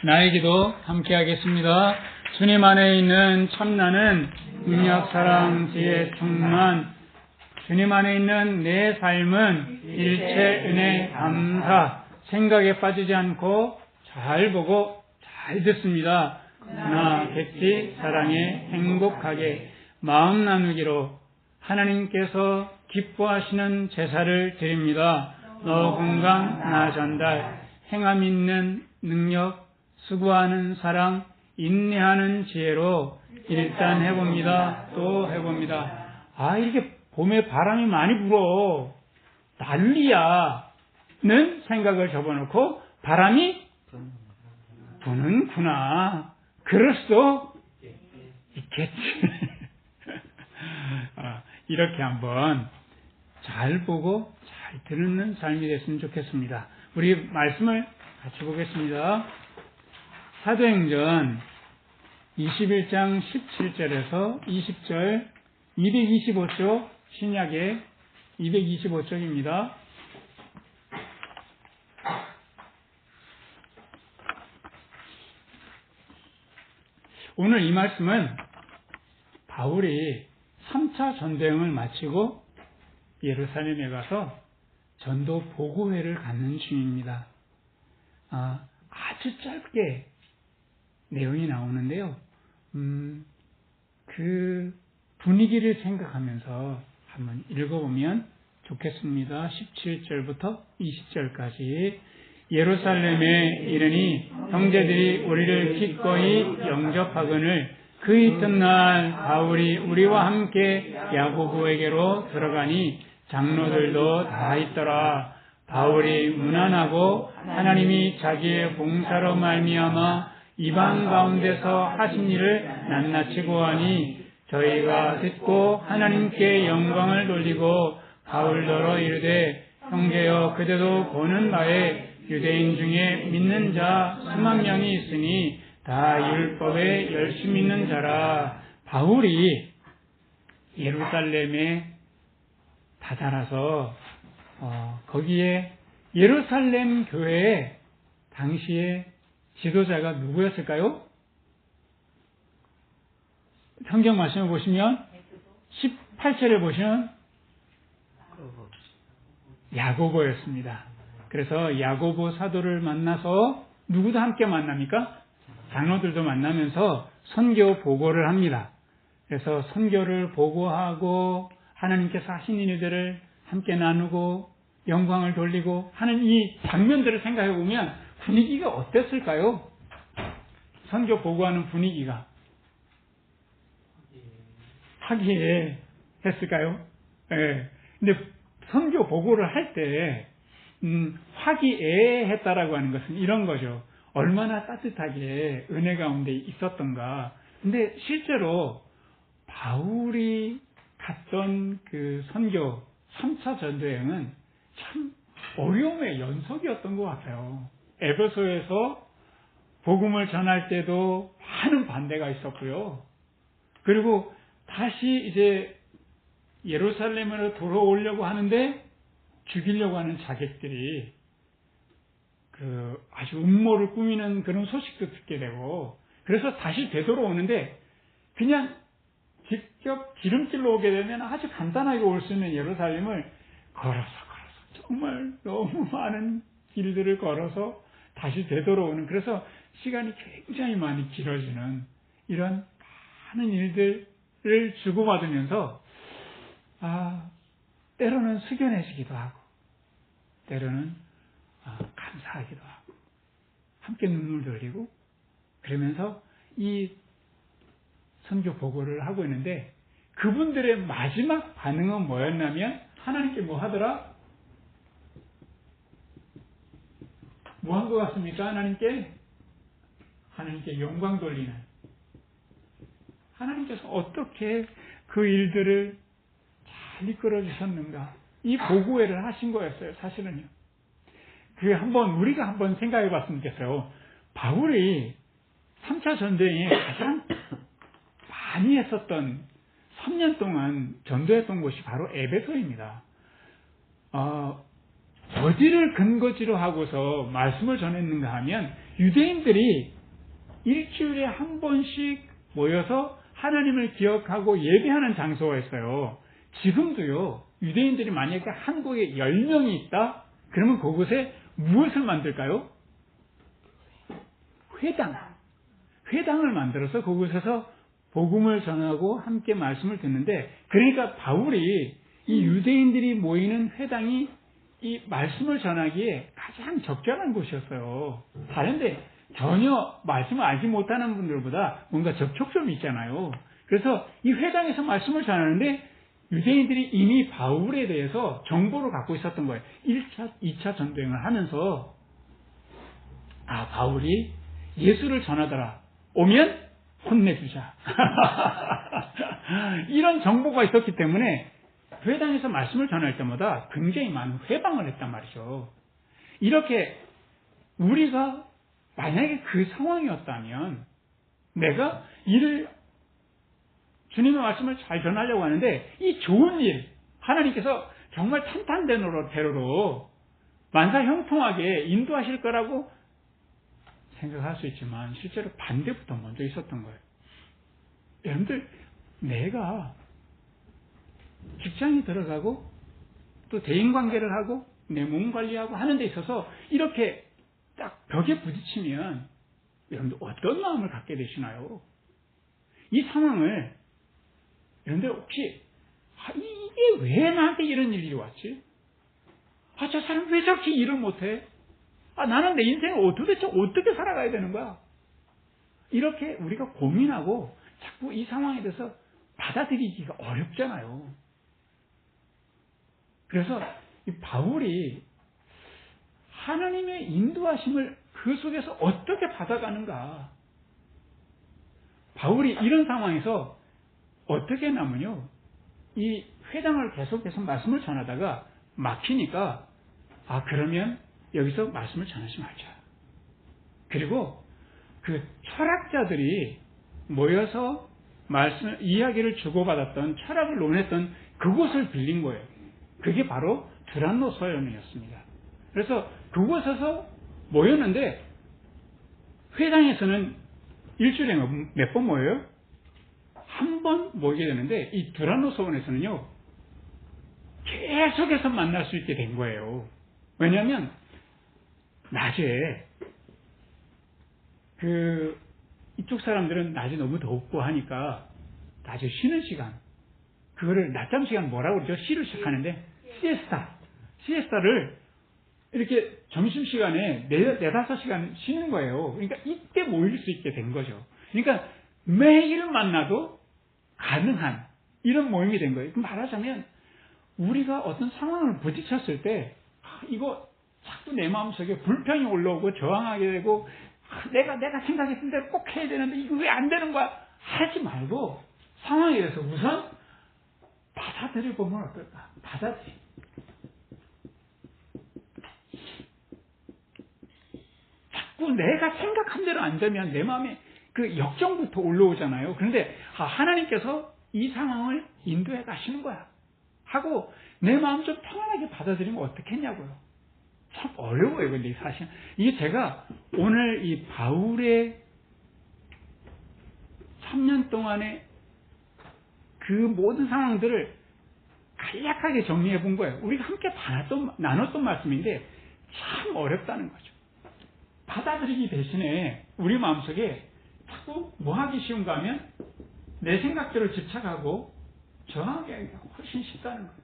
나의 기도 함께 하겠습니다. 주님 안에 있는 참나는 능력, 사랑, 지혜, 충만. 주님 안에 있는 내 삶은 일체 은혜, 감사, 생각에 빠지지 않고 잘 보고 잘 듣습니다. 나 백지 사랑에 행복하게 마음 나누기로 하나님께서 기뻐하시는 제사를 드립니다. 너 건강, 나 전달, 행함 있는 능력, 수고하는 사랑, 인내하는 지혜로 일단 해봅니다. 또 해봅니다. 이렇게 봄에 바람이 많이 불어. 난리야.는 생각을 접어놓고 바람이 부는구나. 그럴 수도 있겠지. 이렇게 한번 잘 보고 잘 듣는 삶이 됐으면 좋겠습니다. 우리 말씀을 같이 보겠습니다. 사도행전 21장 17절에서 20절 225쪽 신약의 225쪽입니다. 오늘 이 말씀은 바울이 3차 전도여행을 마치고 예루살렘에 가서 전도 보고회를 갖는 중입니다. 아주 짧게 내용이 나오는데요. 그 분위기를 생각하면서 한번 읽어보면 좋겠습니다. 17절부터 20절까지 예루살렘에 이르니 형제들이 우리를 기꺼이 영접하거늘 그 이튿날 바울이 우리와 함께 야고보에게로 들어가니 장로들도 다 있더라. 바울이 무난하고 하나님이 자기의 봉사로 말미암아 이방 가운데서 하신 일을 낱낱이 고하니 저희가 듣고 하나님께 영광을 돌리고 바울더러 이르되 형제여 그대도 보는 바에 유대인 중에 믿는 자 수만 명이 있으니 다 율법에 열심히 있는 자라. 바울이 예루살렘에 다다라서 거기에 예루살렘 교회에 당시에 지도자가 누구였을까요? 성경 말씀을 보시면 18절에 보시면 야고보였습니다. 그래서 야고보 사도를 만나서 누구도 함께 만납니까? 장로들도 만나면서 선교 보고를 합니다. 그래서 선교를 보고하고 하나님께서 하신 일들을 함께 나누고 영광을 돌리고 하는 이 장면들을 생각해 보면 분위기가 어땠을까요? 선교 보고하는 분위기가 화기애애했을까요? 예. 근데 선교 보고를 할 때 화기애애했다라고 하는 것은 이런 거죠. 얼마나 따뜻하게 은혜 가운데 있었던가. 근데 실제로 바울이 갔던 그 선교 3차 전도여행은 참 어려움의 연속이었던 것 같아요. 에베소에서 복음을 전할 때도 많은 반대가 있었고요. 그리고 다시 이제 예루살렘으로 돌아오려고 하는데 죽이려고 하는 자객들이 아주 음모를 꾸미는 그런 소식도 듣게 되고, 그래서 다시 되돌아오는데 그냥 직접 기름길로 오게 되면 아주 간단하게 올 수 있는 예루살렘을 걸어서 정말 너무 많은 길들을 걸어서 다시 되돌아오는, 그래서 시간이 굉장히 많이 길어지는 이런 많은 일들을 주고받으면서 때로는 숙연해지기도 하고 때로는 감사하기도 하고 함께 눈물 돌리고 그러면서 이 선교 보고를 하고 있는데, 그분들의 마지막 반응은 뭐였냐면 하나님께 뭐 하더라? 뭐 한 것 같습니까? 하나님께 영광 돌리는, 하나님께서 어떻게 그 일들을 잘 이끌어 주셨는가, 이 보고회를 하신 거였어요. 사실은요. 우리가 한번 생각해 봤으면 좋겠어요. 바울이 3차 전도여행에 가장 많이 했었던 3년 동안 전도했던 곳이 바로 에베소입니다. 어디를 근거지로 하고서 말씀을 전했는가 하면 유대인들이 일주일에 한 번씩 모여서 하나님을 기억하고 예배하는 장소가 있어요. 지금도요, 유대인들이 만약에 한국에 10명이 있다? 그러면 그곳에 무엇을 만들까요? 회당을 만들어서 그곳에서 복음을 전하고 함께 말씀을 듣는데, 그러니까 바울이 이 유대인들이 모이는 회당이 이 말씀을 전하기에 가장 적절한 곳이었어요. 다른데 전혀 말씀을 알지 못하는 분들보다 뭔가 접촉점이 있잖아요. 그래서 이 회당에서 말씀을 전하는데 유대인들이 이미 바울에 대해서 정보를 갖고 있었던 거예요. 1차, 2차 전도행을 하면서 바울이 예수를 전하더라. 오면 혼내주자. 이런 정보가 있었기 때문에 회당에서 말씀을 전할 때마다 굉장히 많은 회방을 했단 말이죠. 이렇게 우리가 만약에 그 상황이었다면 내가 주님의 말씀을 잘 전하려고 하는데 이 좋은 일, 하나님께서 정말 탄탄대로로 만사 형통하게 인도하실 거라고 생각할 수 있지만 실제로 반대부터 먼저 있었던 거예요. 여러분들, 내가 직장에 들어가고 또 대인관계를 하고 내 몸 관리하고 하는 데 있어서 이렇게 딱 벽에 부딪히면 여러분들 어떤 마음을 갖게 되시나요? 이 상황을 여러분들 혹시 이게 왜 나한테 이런 일이 왔지? 저 사람 왜 저렇게 일을 못해? 나는 내 인생을 도대체 어떻게 살아가야 되는 거야? 이렇게 우리가 고민하고 자꾸 이 상황에 대해서 받아들이기가 어렵잖아요. 그래서 이 바울이 하나님의 인도하심을 그 속에서 어떻게 받아가는가? 바울이 이런 상황에서 어떻게 했냐면요, 이 회당을 계속해서 말씀을 전하다가 막히니까 그러면 여기서 말씀을 전하지 말자. 그리고 그 철학자들이 모여서 이야기를 주고받았던, 철학을 논했던 그곳을 빌린 거예요. 그게 바로 두란노 서원이었습니다. 그래서 그곳에서 모였는데 회당에서는 일주일에 몇 번 모여요? 한 번 모이게 되는데 이 두란노 서원에서는요 계속해서 만날 수 있게 된 거예요. 왜냐하면 낮에 이쪽 사람들은 낮에 너무 덥고 하니까 낮에 쉬는 시간, 그거를 낮잠 시간 뭐라고 그러죠? 시를 시작하는데 시에스타를 이렇게 점심시간에 4-5시간 쉬는 거예요. 그러니까 이때 모일 수 있게 된 거죠. 그러니까 매일 만나도 가능한 이런 모임이 된 거예요. 말하자면 우리가 어떤 상황을 부딪혔을 때 이거 자꾸 내 마음속에 불평이 올라오고 저항하게 되고 내가 생각했던 대로 꼭 해야 되는데 이거 왜 안 되는 거야? 하지 말고 상황에 대해서 우선 받아들여보면 어떨까? 자꾸 내가 생각한 대로 안 되면 내 마음에 그 역정부터 올라오잖아요. 그런데 하나님께서 이 상황을 인도해 가시는 거야 하고 내 마음 좀 평안하게 받아들이면 어떻겠냐고요. 참 어려워요. 근데 사실 이게 제가 오늘 이 바울의 3년 동안의 그 모든 상황들을 간략하게 정리해 본 거예요. 우리가 함께 나눴던 말씀인데 참 어렵다는 거죠. 받아들이기 대신에 우리 마음속에 자꾸 뭐 하기 쉬운가 하면 내 생각대로 집착하고 저항하기 훨씬 쉽다는 거예요.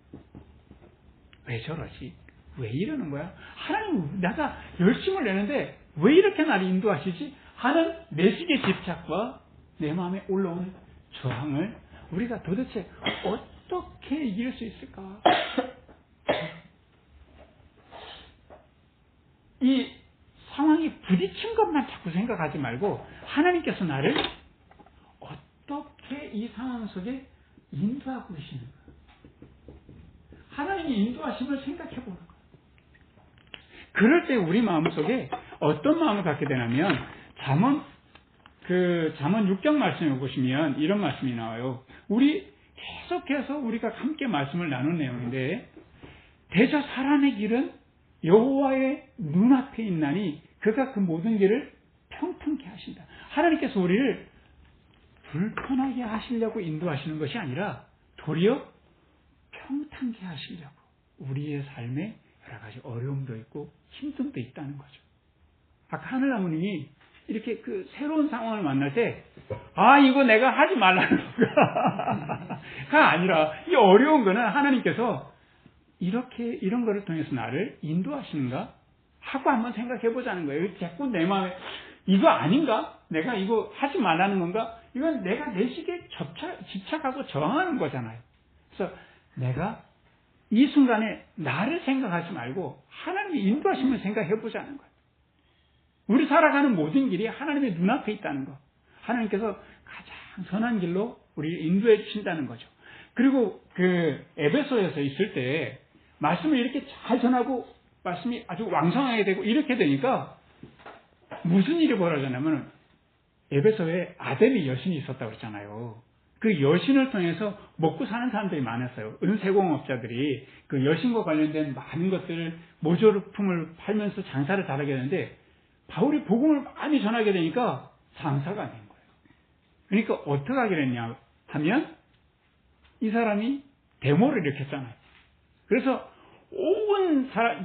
왜 저러지? 왜 이러는 거야? 하나님, 내가 열심을 내는데 왜 이렇게 나를 인도하시지? 하는 내 식의 집착과 내 마음에 올라오는 저항을 우리가 도대체 어떻게 이길 수 있을까? 이 상황이 부딪힌 것만 자꾸 생각하지 말고 하나님께서 나를 어떻게 이 상황 속에 인도하고 계시는가? 하나님이 인도하심을 생각해 보는 거예요. 그럴 때 우리 마음속에 어떤 마음을 갖게 되냐면 잠언 6장 말씀을 보시면 이런 말씀이 나와요. 계속해서 우리가 함께 말씀을 나눈 내용인데 대저 사람의 길은 여호와의 눈앞에 있나니 그가 그 모든 길을 평탄케 하신다. 하나님께서 우리를 불편하게 하시려고 인도하시는 것이 아니라 도리어 평탄케 하시려고 우리의 삶에 여러 가지 어려움도 있고 힘듦도 있다는 거죠. 아까 하늘 아버님이 이렇게 그 새로운 상황을 만날 때, 이거 내가 하지 말라는 거가 아니라, 이 어려운 거는 하나님께서 이런 거를 통해서 나를 인도하시는가? 하고 한번 생각해 보자는 거예요. 자꾸 내 마음에, 이거 아닌가? 내가 이거 하지 말라는 건가? 이건 내가 내 식에 집착하고 저항하는 거잖아요. 그래서 내가 이 순간에 나를 생각하지 말고 하나님의 인도하심을 생각해 보자는 거예요. 우리 살아가는 모든 길이 하나님의 눈앞에 있다는 거. 하나님께서 가장 선한 길로 우리를 인도해 주신다는 거죠. 그리고 그 에베소에서 있을 때 말씀을 이렇게 잘 전하고 말씀이 아주 왕성하게 되고 이렇게 되니까 무슨 일이 벌어졌냐면 에베소에 아데미 여신이 있었다고 그랬잖아요. 그 여신을 통해서 먹고 사는 사람들이 많았어요. 은세공업자들이 그 여신과 관련된 많은 것들을 모조품을 팔면서 장사를 잘하게 되는데 바울이 복음을 많이 전하게 되니까 장사가 된 거예요. 그러니까 어떻게 하게 됐냐 하면 이 사람이 데모를 일으켰잖아요. 그래서 온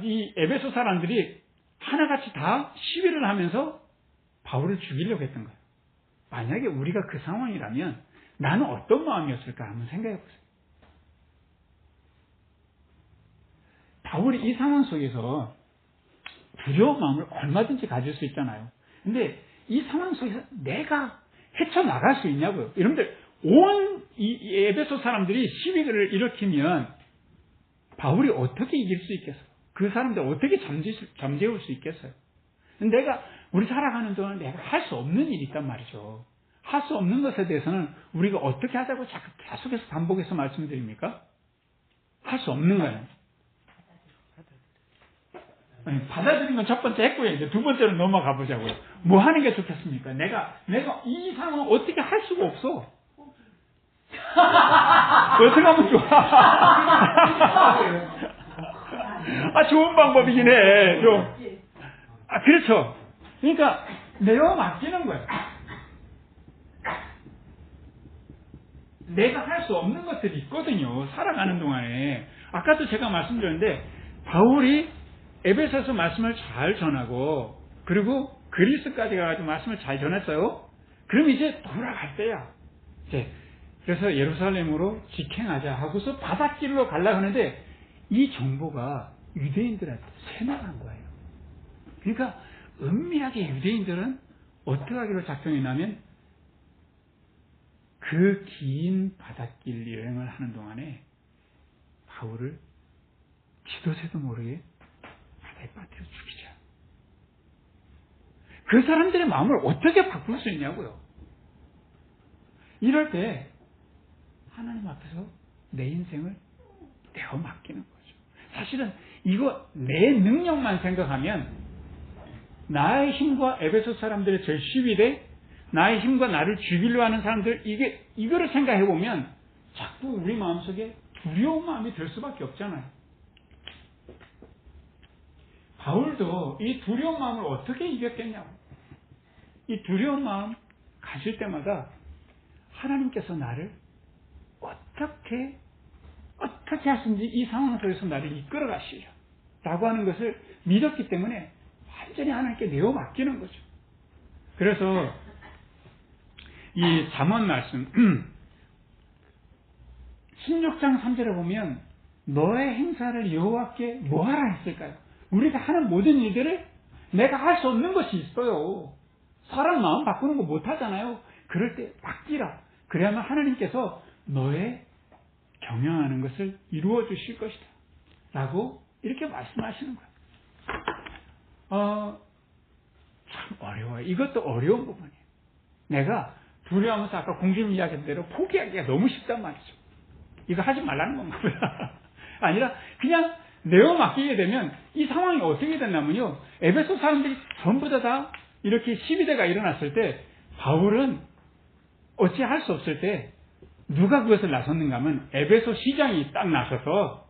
이 에베소 사람들이 하나같이 다 시위를 하면서 바울을 죽이려고 했던 거예요. 만약에 우리가 그 상황이라면 나는 어떤 마음이었을까 한번 생각해 보세요. 바울이 이 상황 속에서 두려운 마음을 얼마든지 가질 수 있잖아요. 근데 이 상황 속에서 내가 헤쳐나갈 수 있냐고요. 여러분들, 온 이 에베소 사람들이 시위를 일으키면 바울이 어떻게 이길 수 있겠어요? 그 사람들 어떻게 잠재울 수 있겠어요? 우리 살아가는 동안 내가 할 수 없는 일이 있단 말이죠. 할 수 없는 것에 대해서는 우리가 어떻게 하자고 자꾸 계속해서 반복해서 말씀드립니까? 할 수 없는 거예요. 받아들인 건 첫 번째 했고요. 이제 두 번째로 넘어가 보자고요. 뭐 하는 게 좋겠습니까? 내가 이 상황을 어떻게 할 수가 없어. 어떻게 하면 좋아? 좋은 방법이긴 해. 그렇죠. 그러니까 내어 맡기는 거예요. 내가 할 수 없는 것들이 있거든요. 살아가는 동안에. 아까도 제가 말씀드렸는데 바울이 에베소서 말씀을 잘 전하고 그리고 그리스까지 가가지고 말씀을 잘 전했어요. 그럼 이제 돌아갈 때야. 그래서 예루살렘으로 직행하자 하고서 바닷길로 가려고 하는데 이 정보가 유대인들한테 새나간 거예요. 그러니까 은밀하게 유대인들은 어떻게 하기로 작정했냐면 그 긴 바닷길 여행을 하는 동안에 바울을 지도새도 모르게 바다에 빠뜨려 죽이자. 그 사람들의 마음을 어떻게 바꿀 수 있냐고요. 이럴 때 하나님 앞에서 내 인생을 내어 맡기는 거죠. 사실은 이거 내 능력만 생각하면 나의 힘과 에베소 사람들의 저 시위대, 나의 힘과 나를 죽이려 하는 사람들, 이거를 생각해 보면 자꾸 우리 마음속에 두려운 마음이 들 수밖에 없잖아요. 바울도 이 두려운 마음을 어떻게 이겼겠냐고. 이 두려운 마음 가질 때마다 하나님께서 나를 어떻게 하든지 이 상황 속에서 나를 이끌어 가시려 라고 하는 것을 믿었기 때문에 완전히 하나님께 내어 맡기는 거죠. 그래서 이 잠언 말씀 16장 3절에 보면 너의 행사를 여호와께 뭐하라 했을까요? 우리가 하는 모든 일들을 내가 할 수 없는 것이 있어요. 사람 마음 바꾸는 거 못하잖아요. 그럴 때 맡기라. 그래야만 하나님께서 너의 경영하는 것을 이루어 주실 것이다 라고 이렇게 말씀하시는 거예요. 참 어려워요. 이것도 어려운 부분이에요. 내가 두려워하면서 아까 공주님 이야기한 대로 포기하기가 너무 쉽단 말이죠. 이거 하지 말라는 건가 보다. 아니라 그냥 내어 맡기게 되면 이 상황이 어떻게 됐냐면요. 에베소 사람들이 전부 다 이렇게 시위대가 일어났을 때 바울은 어찌 할 수 없을 때 누가 그것을 나섰는가 하면 에베소 시장이 딱 나서서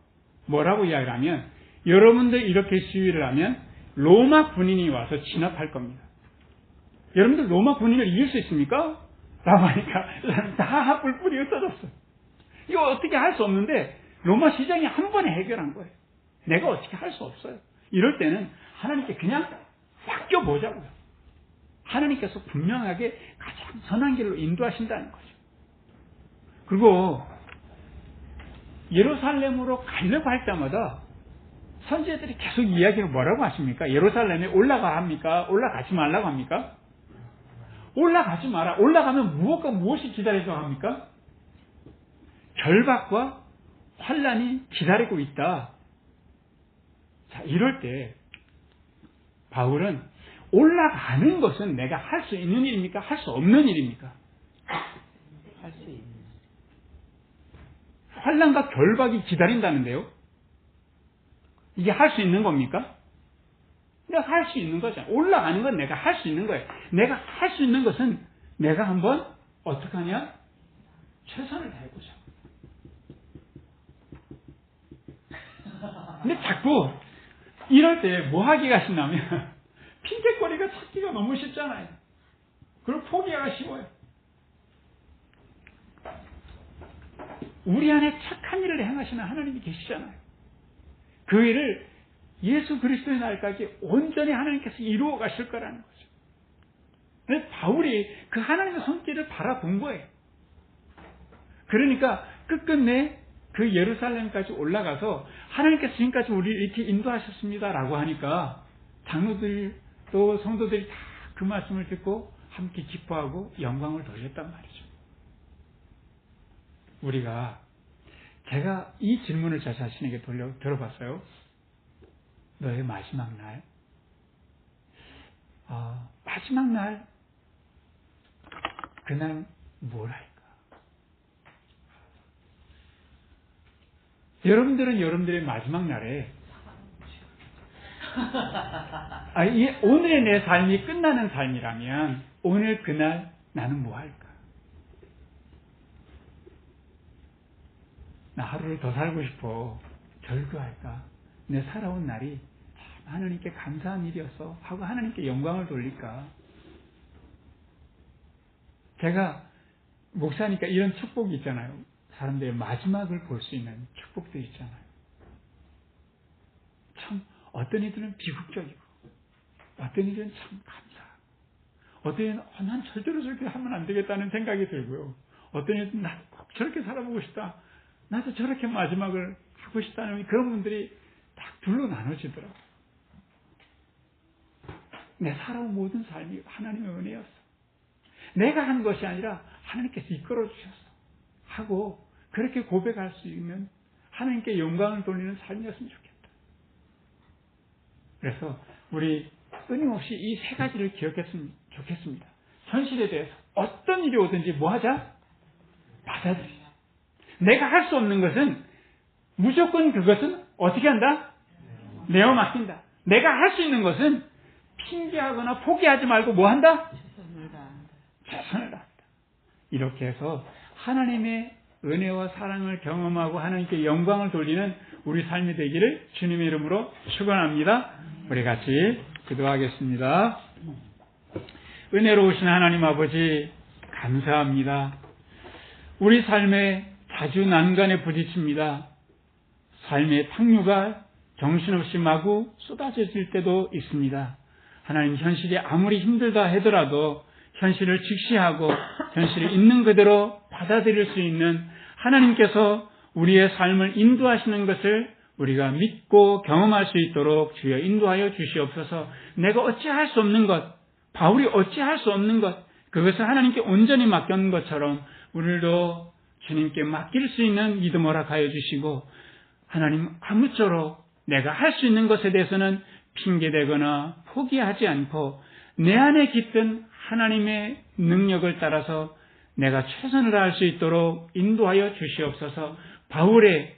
뭐라고 이야기를 하면 여러분들 이렇게 시위를 하면 로마 군인이 와서 진압할 겁니다. 여러분들 로마 군인을 이길 수 있습니까? 라고 하니까 다 뿔뿔이 흩어졌어. 이거 어떻게 할 수 없는데 로마 시장이 한 번에 해결한 거예요. 내가 어떻게 할 수 없어요. 이럴 때는 하나님께 그냥 맡겨보자고요. 하나님께서 분명하게 가장 선한 길로 인도하신다는 거죠. 그리고 예루살렘으로 가려고 할 때마다 선지자들이 계속 이야기를 뭐라고 하십니까? 예루살렘에 올라가 합니까? 올라가지 말라고 합니까? 올라가지 마라. 올라가면 무엇과 무엇이 기다리고 합니까? 결박과 환란이 기다리고 있다. 자, 이럴 때 바울은 올라가는 것은 내가 할 수 있는 일입니까? 할 수 없는 일입니까? 할 수 있는. 환란과 결박이 기다린다는데요. 이게 할 수 있는 겁니까? 내가 할 수 있는 거잖아요. 올라가는 건 내가 할 수 있는 거예요. 내가 할 수 있는 것은 내가 한번 어떻게 하냐? 최선을 다해보자. 근데 자꾸 이럴 때 뭐 하기가 쉽냐면 핑계거리가 찾기가 너무 쉽잖아요. 그리고 포기하기가 쉬워요. 우리 안에 착한 일을 행하시는 하나님이 계시잖아요. 그 일을 예수 그리스도의 날까지 온전히 하나님께서 이루어 가실 거라는 거죠. 그래서 바울이 그 하나님의 손길을 바라본 거예요. 그러니까 끝끝내 그 예루살렘까지 올라가서 하나님께서 지금까지 우리를 이렇게 인도하셨습니다라고 하니까 장로들 또 성도들이 다 그 말씀을 듣고 함께 기뻐하고 영광을 돌렸단 말이죠. 제가 이 질문을 저 자신에게 들어봤어요. 너의 마지막 날, 마지막 날, 그날 뭘 할까? 여러분들은 여러분들의 마지막 날에 오늘의 내 삶이 끝나는 삶이라면 오늘 그날 나는 뭐 할까? 나 하루를 더 살고 싶어. 절규할까? 내 살아온 날이 하나님께 감사한 일이어서 하고 하나님께 영광을 돌릴까? 제가 목사니까 이런 축복이 있잖아요. 사람들의 마지막을 볼 수 있는 축복도 있잖아요. 참 어떤 이들은 비극적이고 어떤 이들은 참 감사하고 어떤 이들은 난 절대로 저렇게 하면 안 되겠다는 생각이 들고요. 어떤 이들은 나도 꼭 저렇게 살아보고 싶다. 나도 저렇게 마지막을 하고 싶다는 그런 분들이 딱 둘로 나눠지더라고요. 내 살아온 모든 삶이 하나님의 은혜였어. 내가 한 것이 아니라 하나님께서 이끌어 주셨어. 하고 그렇게 고백할 수 있는 하나님께 영광을 돌리는 삶이었으면 좋겠다. 그래서 우리 끊임없이 이 세 가지를 기억했으면 좋겠습니다. 현실에 대해서 어떤 일이 오든지 뭐 하자? 받아들이자. 내가 할 수 없는 것은 무조건 그것은 어떻게 한다? 내어 맡긴다. 내가 할 수 있는 것은 핑계하거나 포기하지 말고 뭐 한다? 최선을 다한다. 이렇게 해서 하나님의 은혜와 사랑을 경험하고 하나님께 영광을 돌리는 우리 삶이 되기를 주님의 이름으로 축원합니다. 우리 같이 기도하겠습니다. 은혜로우신 하나님 아버지 감사합니다. 우리 삶에 자주 난간에 부딪힙니다. 삶의 탕류가 정신없이 마구 쏟아질 때도 있습니다. 하나님, 현실이 아무리 힘들다 하더라도 현실을 직시하고 현실을 있는 그대로 받아들일 수 있는 하나님께서 우리의 삶을 인도하시는 것을 우리가 믿고 경험할 수 있도록 주여 인도하여 주시옵소서. 내가 어찌할 수 없는 것, 바울이 어찌할 수 없는 것, 그것을 하나님께 온전히 맡겼는 것처럼 오늘도 주님께 맡길 수 있는 믿음 허락하여 주시고, 하나님 아무쪼록 내가 할 수 있는 것에 대해서는 핑계대거나 포기하지 않고 내 안에 깃든 하나님의 능력을 따라서 내가 최선을 다할 수 있도록 인도하여 주시옵소서. 바울의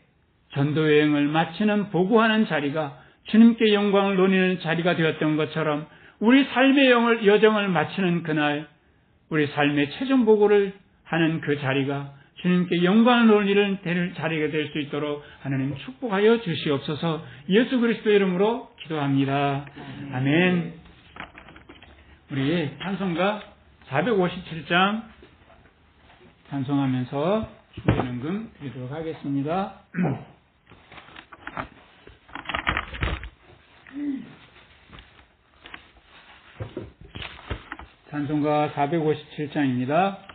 전도 여행을 마치는 보고하는 자리가 주님께 영광을 돌리는 자리가 되었던 것처럼 우리 삶의 여정을 마치는 그날 우리 삶의 최종 보고를 하는 그 자리가 주님께 영광을 돌리는 자리가 될 수 있도록 하나님 축복하여 주시옵소서. 예수 그리스도의 이름으로 기도합니다. 아멘. 우리 찬송가 457장 찬송하면서 주연금 드리도록 하겠습니다. 찬송가 457장입니다.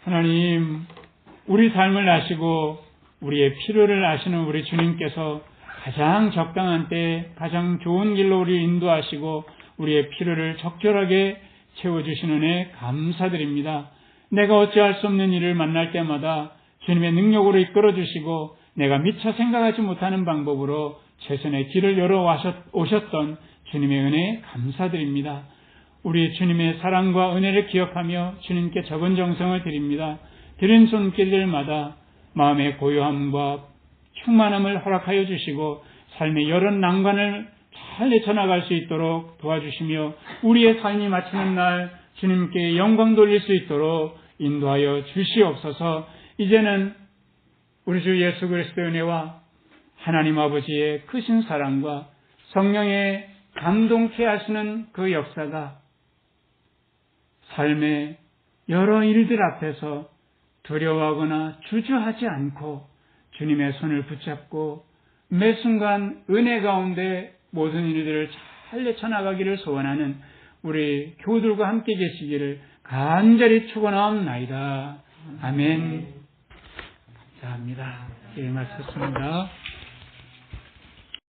하나님, 우리 삶을 아시고 우리의 필요를 아시는 우리 주님께서 가장 적당한 때 가장 좋은 길로 우리를 인도하시고 우리의 필요를 적절하게 채워주시는 은혜 감사드립니다. 내가 어찌할 수 없는 일을 만날 때마다 주님의 능력으로 이끌어주시고 내가 미처 생각하지 못하는 방법으로 최선의 길을 열어 오셨던 주님의 은혜 감사드립니다. 우리 주님의 사랑과 은혜를 기억하며 주님께 적은 정성을 드립니다. 드린 손길들마다 마음의 고요함과 충만함을 허락하여 주시고 삶의 여러 난관을 잘 헤쳐나갈 수 있도록 도와주시며 우리의 삶이 마치는 날 주님께 영광 돌릴 수 있도록 인도하여 주시옵소서. 이제는 우리 주 예수 그리스도의 은혜와 하나님 아버지의 크신 사랑과 성령의 감동케 하시는 그 역사가 삶의 여러 일들 앞에서 두려워하거나 주저하지 않고 주님의 손을 붙잡고 매 순간 은혜 가운데 모든 일들을 잘 헤쳐나가기를 소원하는 우리 교우들과 함께 계시기를 간절히 축원하옵나이다. 아멘. 감사합니다. 예, 마쳤습니다.